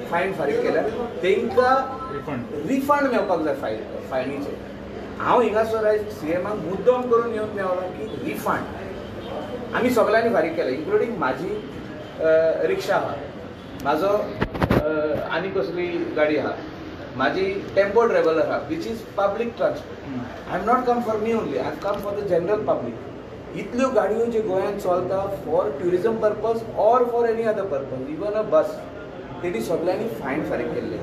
फायन फारीक केल्या तांकां रिफंड मेळपाक जाय फायनीचे. हांव हिंगासर आयज सीएमाक मुद्दम करून येवन मेळ्ळां की रिफंड आमी सगळ्यांनी फारीक केला, इन्क्लुडींग म्हाजी रिक्षा आहा, म्हाजो आनी कसली गाडी आहा, म्हाजी टेम्पो ट्रॅव्हलर आहा which is public transport. I am not come for me only, I am come for the general public. इतल्यो गाडयो जे गोंयांत चलता for tourism purpose or for any other purpose, even a bus, तेणी सगळ्यांनी फायन फारीक केल्ले.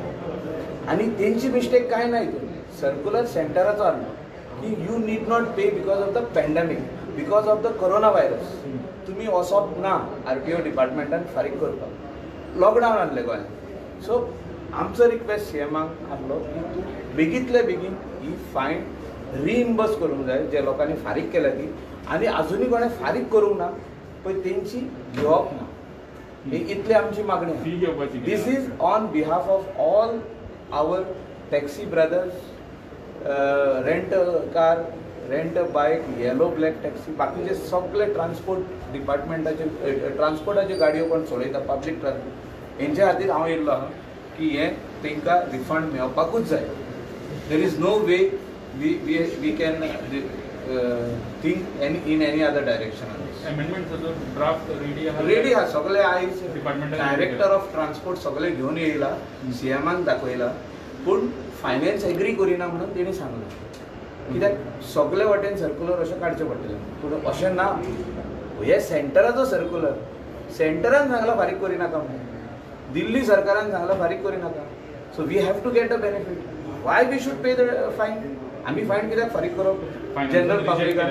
आनी तेंची मिस्टेक कांय ना हितून. सर्क्युलर सेंटराचो आहलो की you need not pay because of the pandemic, because of the corona virus तुमी वचप ना RTO डिपार्टमेंटान फारीक करपाक. लॉकडावन आहलें गोंयांत. सो आमचो रिक्वेस्ट सीएमाक आहलो की तूं बेगींतले बेगीन ही फायन रिइम्बर्स करूंक जाय जे लोकांनी फारीक केल्या ती, आनी आजुनूय कोणें फारीक करूंक ना पळय तेंची घेवप ना. ही इतली आमची मागणी आहा. This is on behalf of all our taxi brothers, rent car, rent bike, yellow black taxi, बाकीचे सगळे ट्रान्सपोर्ट डिपार्टमेंटाचे ट्रान्सपोर्टाच्यो गाडयो कोण चलयता पब्लीक ट्रान्सपोर्ट हेंच्या खातीर हांव येयल्लो आहा की हे तांकां रिफंड मेळपाकूच जाय. There is no way we can think in any other direction. Ready आहा सगळे. आयज डायरेक्टर ऑफ ट्रान्सपोर्ट सगळे घेवन येयला, सीएमाक दाखयला, पूण फायनान्स एग्री करिना म्हणून तेणी सांगलें. कित्याक सगळे वटेन सर्क्युलर अशें काडचें पडटलें, पूण अशें ना. हे सेंटराचो सर्क्युलर, सेंटरान सांगला फारीक करिनाका म्हणून, दिल्ली सरकारान सांगला फारीक करिनाका. So we have to get a benefit. Why we should pay the fine? आमी फायन कित्याक फारीक करप? जनरल पब्लिकान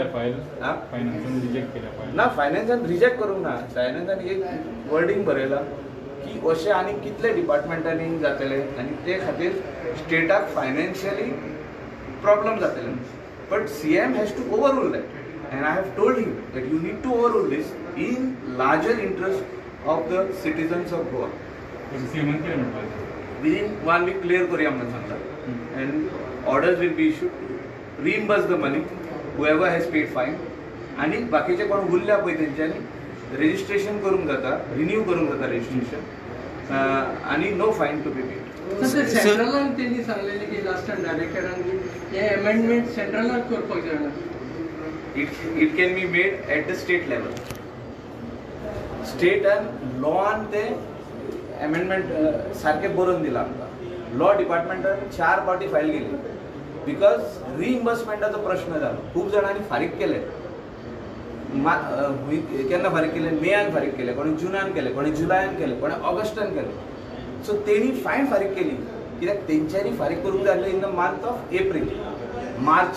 ना, फायनान्सान रिजेक्ट करूंक ना. फायनान्सान एक वर्डींग बरयला की अशें आनी कितले डिपार्टमेंटांनी जातले आनी ते खातीर स्टेटाक फायनान्शियली प्रॉब्लम जातले. But CM has to overrule that. And I have told him that you need to overrule this in larger interest of the citizens of Goa. Within 1 week clear करूया म्हणून सांगला. And orders will be issued to reimburse the money whoever has paid fine. आणि बाकीचे कोण उरल्या पळय तेंच्यांनी registration करूंक जाता, रिन्यू करूंक जाता रजिस्ट्रेशन, आणि नो फायन टू बी पेड. सेंट्रलान तेणी सांगलेलें की लास्ट टायम डायरेक्टरान हे अमेंडमेंट सेंट्रलान करपाक जाय. It can be made at the state level. State and law ते अमेंडमेंट सारखे बरोवन दिला आमकां. लॉ डिपार्टमेंटान 4 फावटी फायल केली बिकॉज रिइम्बर्समेंटाचो प्रश्न जालो. खूब जाणांनी फारीक केले. केन्ना फारीक केले? मेयान फारीक केले, कोणी जुनान केले, कोणी जुलायान केले, कोणी ऑगस्टान केले. सो तेणी फायन फारीक केली कित्याक तेंच्यांनी फारीक करूंक जाय in the month of April. March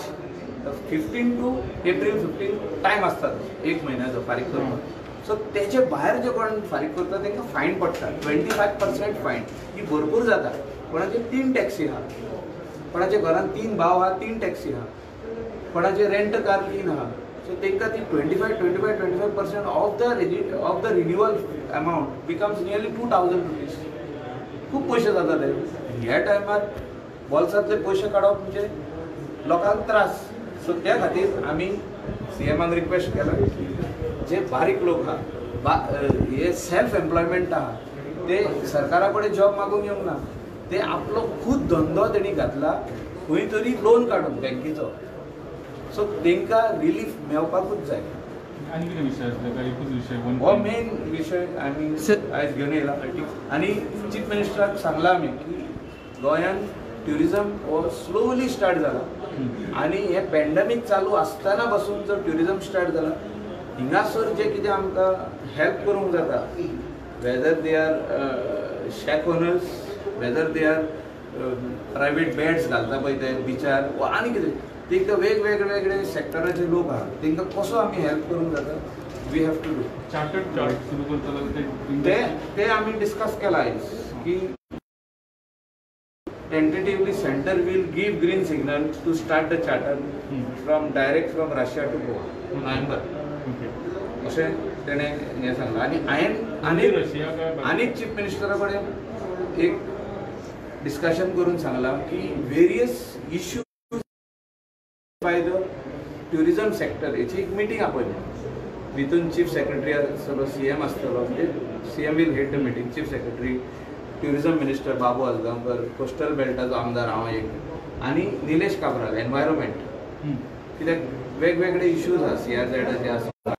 15 to April 15 time आसता, 1 म्हयन्याचो फारीक करपाक. सो तेचे भायर जे कोण फारीक करता तांकां फायन पडटा. 25% फायन. ही भरपूर जाता. कोणाचे 3 टॅक्सी आहा, कोणाच्या घरान 3 भाव आहा, 3 टॅक्सी आहा, कोणाचे रेंट कार 3 आहा. सो तांकां ती 25% of the renewal amount becomes nearly 2000 rupees. खूब पयशे जाता ते. ह्या टायमार बॉल्सांतले पयशे काडप म्हणजे लोकांक त्रास. सो त्या खातीर आमी सीएमाक रिक्वेस्ट केला जे बारीक लोक आहा, हे सेल्फ एम्प्लॉयमेंट आहा, ते सरकारा कडेन जॉब मागूंक येवंक ना. ते आपलो खूद धंदो तेणी घातला खंय तरी लोन काडून बँकेचो. सो तांकां रिलीफ मेळपाकूच जाय. हो मेन विशय आमी आयज घेवन येयला. आनी चीफ मिनिस्टराक सांगला आमी की गोंयांत ट्युरिजम हो स्लोली स्टार्ट जाला. आनी हे पॅन्डेमीक चालू आसतना पासून जर ट्युरिजम स्टार्ट जाला, हिंगासर जे कितें आमकां हेल्प करूंक जाता, whether they are shack owners, whether they are private beds घालता पळय ते बिचार, वा आनी कितें, तांकां वेगवेगळे सेक्टराचे लोक आहा तांकां कसो आमी हेल्प करूंक जाता, वी हॅव टू डू. ते आमी डिस्कस केला आयज की tentatively center will give green signal to start the charter direct from Russia to Goa November. अशें तेणें हें सांगलां. आनी हांवें आनी चीफ मिनिस्टरा कडेन एक डिस्कशन करून सांगलां की various issues by the tourism sector हेची एक मिटींग आपयली. भितून चीफ सेक्रेटरी आसतलो, CM आसतलो, म्हणजे CM will head the meeting, chief secretary, tourism minister Babu Ajgaonkar, coastal बेल्टाचो आमदार हांव एक, आनी निलेश काब्राल एनवायरमेंट, कित्याक वेगवेगळे इश्यूज आसा CRZ आसा,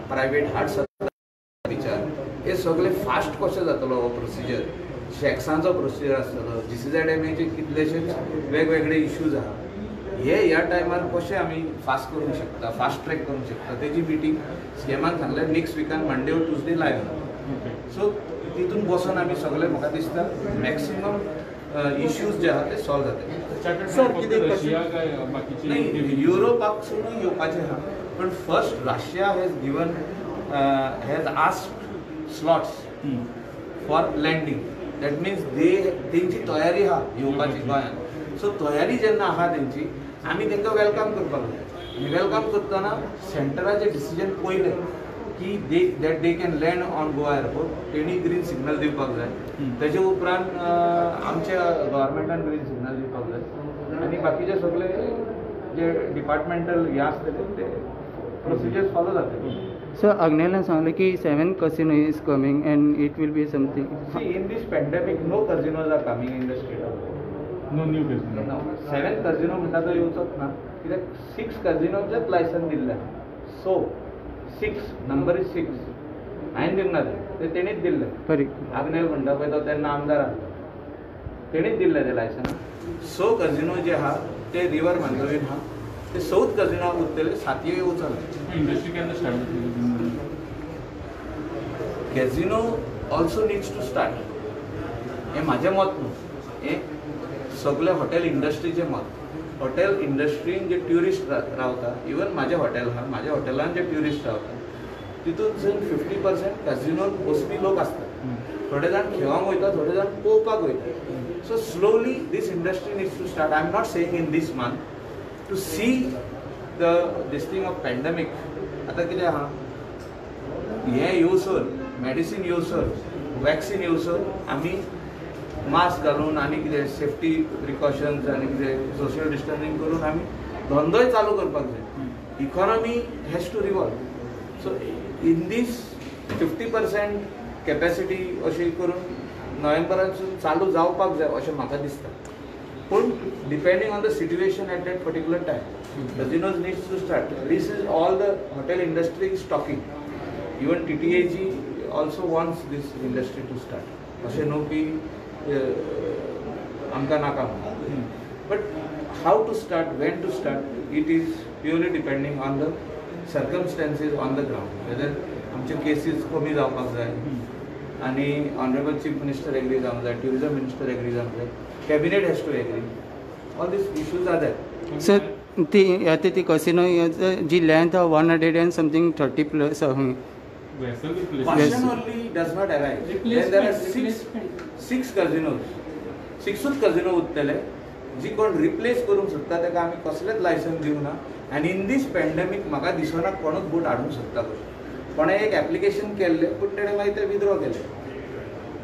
प्रायवेट हार्ट विचार, हे सगळे फास्ट कशें जातलो हो प्रोसिजर, शॅक्सांचो प्रोसिजर आसतलो, GCZMAचे कितलेशेच वेगवेगळे इश्यूज आहा, हे ह्या टायमार कशें आमी फास्ट करूंक शकता, फास्ट ट्रॅक करूंक शकता, तेजी मिटींग CMान सांगलें नेक्स्ट विकान मंडे और ट्युजडे लायव्ह. सो तितून बसून आमी सगळे म्हाका दिसता मॅक्सिमम इश्यूज जे आहा ते सॉल्व जातले. सर कितें रशिया काय बाकीचे नाही, युरोपाकसूनय येवपाचें आहा, पण first Russia has asked slots for landing. That means तेंची तयारी आहा येवपाची गोंयांत. सो तयारी जेन्ना आहा तेंची, आमी तांकां वेलकम करपाक जाय. आनी वेलकम करतना सेंटराचें डिसिजन पयलें की they can land on Goa airport, तेणी ग्रीन सिग्नल दिवपाक जाय. तेजे उपरांत आमच्या गव्हर्मेंटान ग्रीन सिग्नल दिवपाक जाय, आनी बाकीचे सगळे जे डिपार्टमेंटल हे आसतले ते प्रोसिजर फॉलो जातले. So Agnel has सांगले की 7 casino is coming and it will be something. See, in this pandemic, no casinos are coming in the state of Goa. No new casino. No, 7 casino म्हणटा तो येवचोच ना, कित्याक 6 casinoचेच licence दिल्लें. So 6 number is 6 हांवें दिवंक ना ते तेणीच दिल्लें. Correct. आग्नेल म्हणटा पळय तो तेन्ना आमदार आसलो, तेणीच दिल्लें तें लायसन. 6 कजिनो जे आहा ते रिवर मांडोळीन आहा, ते 7 कजिनोक उरतले, 7 येवचो ना. इंडस्ट्री केन्ना स्टार्ट जातली? कॅझिनो ऑल्सो नीड्स टू स्टार्ट. हें म्हाजें मत न्हू, हें सगळे हॉटेल इंडस्ट्रीचें मत. हॉटेल इंडस्ट्रीन जे ट्युरिस्ट रावता, इवन म्हाजें हॉटेल आहा, म्हाज्या हॉटेलान जे ट्युरिस्ट रावता तितून 50% कॅझिनोक वचपी लोक आसतात. थोडे जाण खेळोंक वयता, थोडे जाण पळोवपाक वयता. So slowly this industry needs to start. I am not saying in this month to see this thing of pandemic. आतां कितें आहा, हें येवसर, मेडिसीन येवसर, वॅक्सीन येवसर आमी मास्क घालून आनी कितें सेफ्टी प्रिकॉशन्स आनी कितें सोशियल डिस्टन्सिंग करून आमी धंदोय चालू करपाक जाय. Economy has to revolve. So in this 50% capacity अशी करून नोव्हेंबरासून चालू जावपाक जाय अशें म्हाका दिसता. पूण depending on the situation at that particular time, casinos needs to start. This is all the hotel industry is talking. Even TTAG also wants this industry to start. अशें न्हू की आमकां नाका म्हणून. But how to start, when to start, it is purely depending on the circumstances on the ground. Whether आमचे cases कमी जावपाक जाय आनी ऑनरेबल चीफ मिनिस्टर एग्री जावंक जाय, ट्युरिझम मिनिस्टर एग्री जावंक जाय, cabinet has to agree. All these issues are there. So ती casino जी लेंथ 100 and something 30 plus आहे. Vessel replacement. Question only does not arise. Then there are six casinos. 6च कजिनो उरतले जी कोण replace करूंक सोदता ताका आमी कसलेंच लायसन दिवंक ना. आनी इन दीस पॅन्डेमीक म्हाका दिसना कोणूच बोट हाडूंक सोदता कशें. कोणें एक एप्लिकेशन केल्लें पूण तेणें मागीर तें विथड्रॉ केलें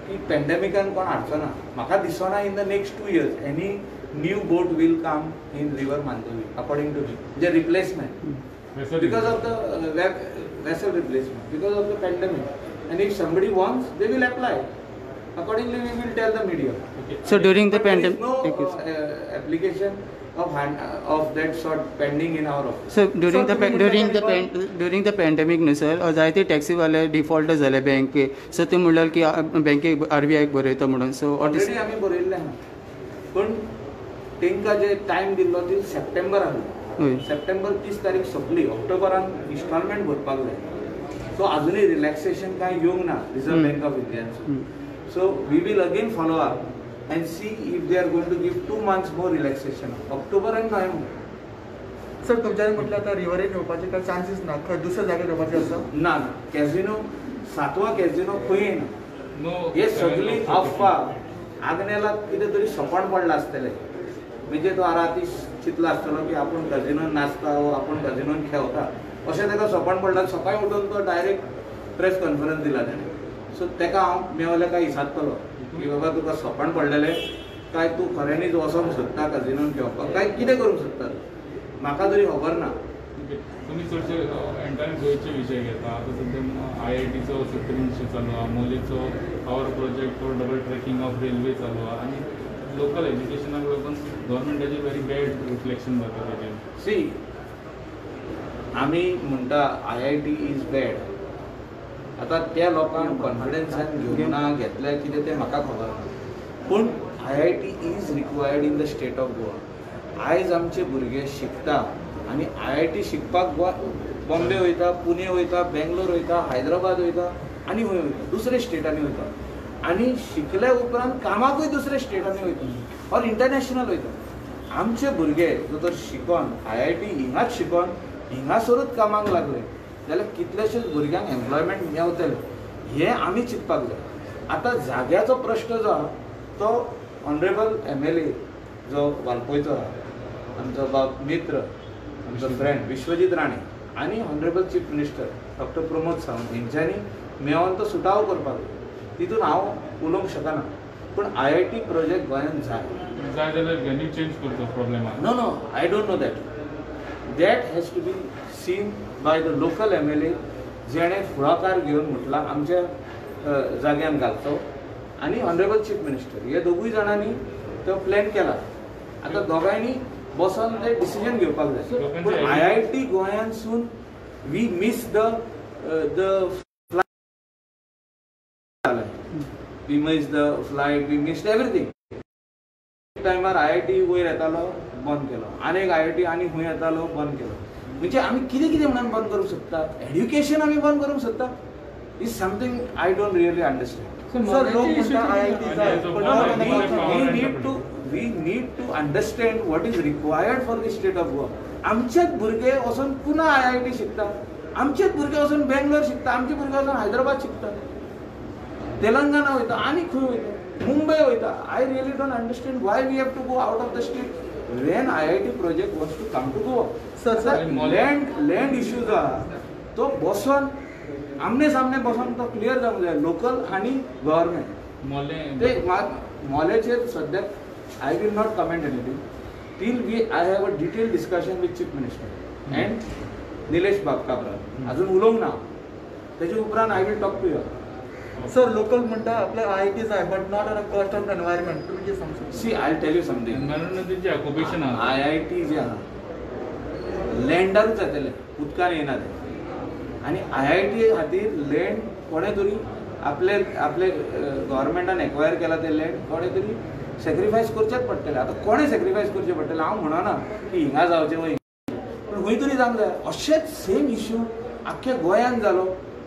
की पॅन्डेमिकान कोण हाडचो ना. म्हाका दिसना in the next 2 years any new boat will come in river Mandovi according to me. म्हणजे replacement because of the vessel replacement, because of the pandemic. And if somebody wants, they will apply. Accordingly, we will tell the media. So during the But there is pandemic, no application of that sort pending in our office. so during the pandemic नुसार जायते टॅक्सीवाले default झाले बँके. So ते म्हणल्यार की बँकेक RBI बरयता म्हणून. सो ऑलरेडी आमी बरयल्लें आहा, पूण तांकां जे टायम दिल्लो ती सप्टेंबर आहा. सप्टेंबर 30 तारीख सोंपली. ऑक्टोबरान इन्स्टॉलमेंट भरपाक जाय. सो अजुनूय रिलॅक्सेशन कांय येवंक ना रिझर्व बँक ऑफ इंडियान. So we will again follow up and see if they are going to give 2 months more relaxation October आनी नोव्हेंबर. सर तुमच्यानी म्हटलं आता रिव्हरेज येवपाचे काय चान्सीस ना, खंय दुसऱ्या जाग्यार येवपाचे आसा? ना, कॅझिनो 7वा कॅझिनो खंय ना. No. हे सगळी अफवा. आग्नेलाक कितें तरी सोपण पडलां आसतलें. म्हणजे तो राती चिंतलो आसतलो की आपूण कजिनोन नाचता वा आपूण कजिनोन खेळटा अशें ताका सोपण पडलां. सकाळीं उठून तो डायरेक्ट प्रेस कॉन्फरन्स दिला ताणें. सो ताका हांव मेवल्या काय विचारतलो की बाबा तुका सोपण पडलेलें काय तूं खऱ्यांनीच वचोंक सोदता कजिनोन खेळपाक काय कितें करूंक सोदता. म्हाका तरी खबर ना. ठीक आहे तुम्ही चडशे एंटायर गोंयचे विशय घेता आतां सद्या IITचो सत्तरी विशय चालू आहा मोलेचो पावर प्रोजेक्ट और डबल ट्रॅकिंग ऑफ रेल्वे चालू आहा आनी लोकल एज्युकेशनाक लागून गव्हर्मेंटाचें व्हेरी बॅड रिफ्लेक्शन जाता ताजेर सी आमी म्हणटा IIT इज बॅड आतां त्या लोकांक कॉन्फिडन्सान घेवना घेतल्या कितें तें म्हाका खबर ना पूण IIT is required in the state of Goa आयज आमचे भुरगे शिकता आनी IIT शिकपाक गोवा बॉम्बे वयता पुणे वयता बेंगलोर वयता हैदराबाद वयता आनी खंय वयता दुसरे स्टेटांनी वयता आनी शिकल्या उपरांत कामाकूय दुसऱ्या स्टेटांनी वयता ऑर इंटरनॅशनल वयता आमचे भुरगे जर तर शिकून IIT हिंगाच शिकून हिंगासरूच कामाक लागले जाल्यार कितलेशेच भुरग्यांक एम्प्लॉयमेंट मेळटले हें आमी चिंतपाक जाय आतां जाग्याचो प्रश्न जो आहा तो ऑनरेबल MLA जो वालपयचो आहा आमचो बाब मित्र आमचो फ्रेंड विश्वजीत राणे आनी honourable chief minister doctor Pramod Sawant हेंच्यांनी मेळोन तो सुटावो करपाक जाय तितून हांव उलोवंक शकना पूण IIT प्रोजेक्ट गोंयांत जाय जाल्यार व्हेन्यू चेंज करचो प्रॉब्लेम आहा no I don't know that has to be seen by the local MLA जेणे फुडाकार घेवन म्हटला आमच्या जाग्यान घालचो आनी ऑनरेबल चीफ मिनिस्टर हे दोगूय जाणांनी तो प्लॅन केला आतां दोगांयनी बसून ते डिसिजन घेवपाक जाय पूण IIT गोंयांतसून we miss the we miss the flight we missed everything टायमार IIT वयर येतालो बंद केलो आनीक IIT आनी खंय येतालो बंद केलो म्हणजे आमी कितें कितें म्हणून बंद करूंक सोदता एड्युकेशन आमी बंद करूंक सोदता is something I don't really understand sir लोक म्हणटा IIT जाय पण we need to understand what is required for the state of Goa. आमचेच भुरगे वचून पुन्हा IIT शिकता आमचेच भुरगे वचून बेंगलोर शिकता आमचे भुरगे वचून हैदराबाद शिकता तेलंगणा वयता आनी खंय वयता मुंबय वयता I really don't understand why we have to go out of the state when IIT project wants to come to Goa sir land issue जो आहा तो बसून आमने सामने बसून तो क्लियर जावंक जाय लोकल आनी गव्हर्मेंट मोले ते मोलेचेर सद्याक I will not comment anything till I have a detailed discussion with Chief Minister and Nilesh Kabra. अजून उलोवंक ना तेजे उपरांत I will talk to you. Sir local म्हणटा आपले IIT जाय but not on a cost of environment तुम्ही कितें सांगता See, I'll tell you something. एनवायरमेंटाचे ऑक्युपेशन आहा IIT जे आहा लँडारूच जातले उदकान येना ते आनी IIT खातीर लँड कोणे तरी आपले गव्हर्मेंटान एक्वायर केला ते लँड कोणे तरी सॅक्रिफायस करचेच पडटले आतां कोणे सॅक्रिफायस करचे पडटले हांव म्हणना की हिंगा जावचें वय पूण खंय तरी जावंक जाय अशेंच सेम इश्यू आख्ख्या गोंयांत जालो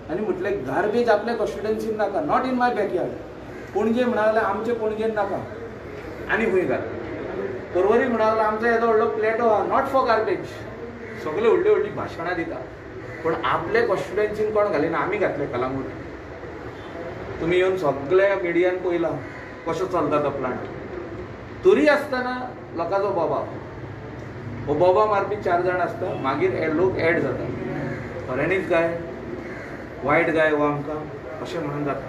आनी म्हटलें गार्बेज आपल्या कॉन्स्टिट्युएन्सीन नाका नॉट इन माय बॅकयार्ड पणजे म्हणा जाल्यार आमचे पणजेन नाका आनी खंय गार्बेज परवरी म्हणा जाल्यार आमचो येदो व्हडलो प्लेटो आहा नॉट फॉर गार्बेज सगळे व्हडली व्हडली भाशणां दिता पूण आपले कॉन्स्टिट्युएन्सीन कोण घालिना आमी घातले कलांगूट तुमी येवन सगळ्या मिडियान पयलां कसो चलता तो प्लांट तरी आसतना लोकांचो बोबा हो बोबा मारपी 4 जाण आसता मागीर लोक एड जाता फॉरेनीज गाय वायट गाय हो आमकां अशें म्हणून जाता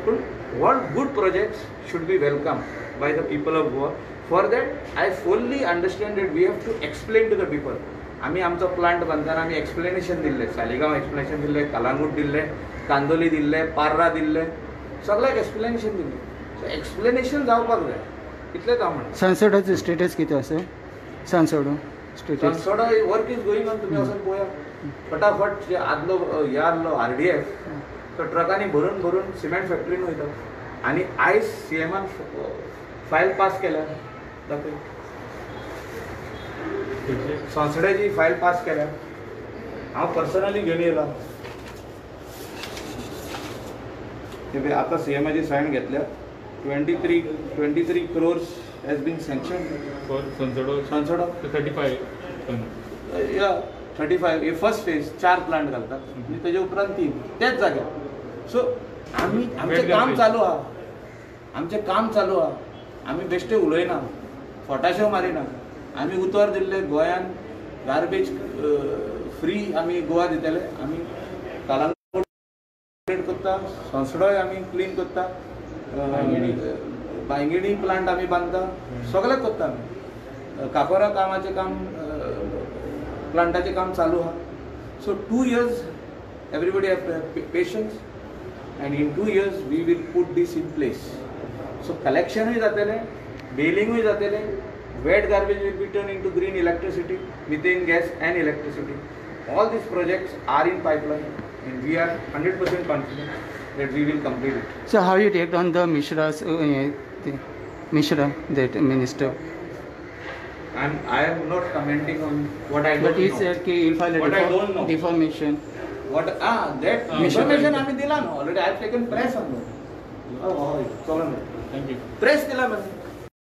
पूण all good projects should be welcome by the people of Goa for that I fully understand that we have to explain to the people आमी आमचो प्लांट बांदतना आमी एक्सप्लेनेशन दिल्लें सालिगांव एक्सप्लेनेशन दिल्लें कलांगूट दिल्लें कांदोली दिल्लें पार्रा दिल्लें सगळ्याक एक्सप्लेनेशन दिल्लें सो एक्सप्लेनेशन जावपाक जाय इतलेंच हांव म्हणटा सांसोडाचो स्टेटस कितें आसा Sonsodo status Sonsodo work is going on तुमी वचून पळया फटाफट जे आदलो हे आसलो RDF तो ट्रकांनी भरून भरून सिमेंट फॅक्टरीन वयता आनी आयज CMान फायल पास केल्या दाखय सांसोड्याची फायल पास केल्या हांव पर्सनली घेवन येयला आतां CMाची सायन घेतल्या 23 crores has been sanctioned for Sonsodo 35 या 35 हे फर्स्ट फेज 4 प्लांट घालतात आनी तेजे उपरांत 3 तेच जाग्यार सो आमचें काम चालू आहा आमी बेश्टे उलयना फटाशो मारिना आमी उतर दिल्ले गोंयान गार्बेज फ्री आमी गोवा दितले आमी कलांगूट करता सांसोडोय आमी क्लीन करता बांयगिणी प्लांट आमी बांदता सगळें करता आमी काकोरा कामाचें काम प्लांटाचें काम चालू आहा. So 2 years, everybody have patience, and in 2 years we will put this in place. So collectionूय जातले, bailingूय जातले, wet garbage will be turned into green electricity, methane gas and electricity. All these projects are in pipeline, and we are 100% confident that we will complete it. So how you take on the Mishra's Mishra, that minister? I am not commenting on what I But don't he know. said कि he'll file What I don't a know. defamation. What that information आम्ही दिला ना already. I have taken press on that. Oh, चला ना. Thank you. Press दिला मैंने.